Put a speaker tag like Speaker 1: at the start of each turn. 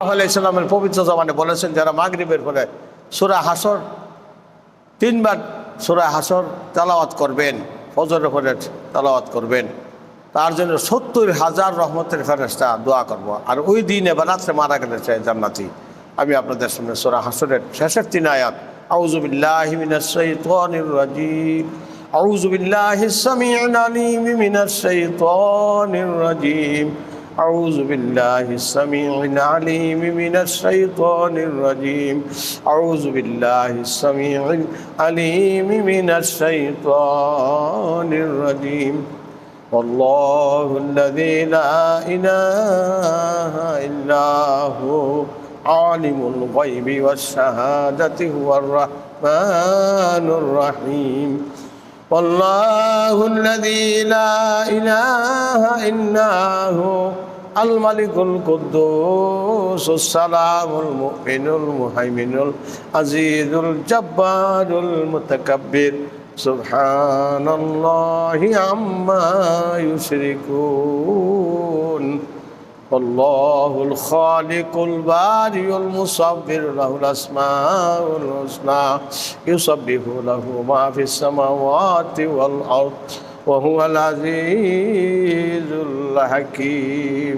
Speaker 1: আলাইহিস-সালামের পবিত্র জবানে বলেছেন, যারা মাগরিবের পরে সূরা হাসর 3 বার সূরা হাসর তেলাওয়াত করবেন, ফজরের পরে তেলাওয়াত করবেন, তার জন্য 70,000 রহমতের ফেরেশতা দোয়া করব। আর ওই দিনে বা রাত্রে মারা গেলে চাই জান্নাতি। আমি আপনাদের সামনে সূরা হাসরের শেষের 3 আয়াত, আউযু বিল্লাহি মিনাশ শাইতানির রাজীম, আউযু বিল্লাহিস সামিউল আলীম মিনাশ শাইতানির রাজীম, আউযু বিল্লাহিস সামিউল আলীম মিনাশ শাইতানির রাজীম, আউযু বিল্লাহিস সামিউল আলীম মিনাশ শাইতানির রাজীম। والله الذي لا إله إلا هو عالم الغيب والشهادة هو الرحمن الرحيم. والله الذي لا إله إلا هو الملك القدوس السلام المؤمن المهيمن العزيز الجبار المتكبر سبحان الله عما يشركون. والله الخالق البارئ المصور له الأسماء الحسنى يسبح له ما في السماوات والأرض وهو العزيز الحكيم.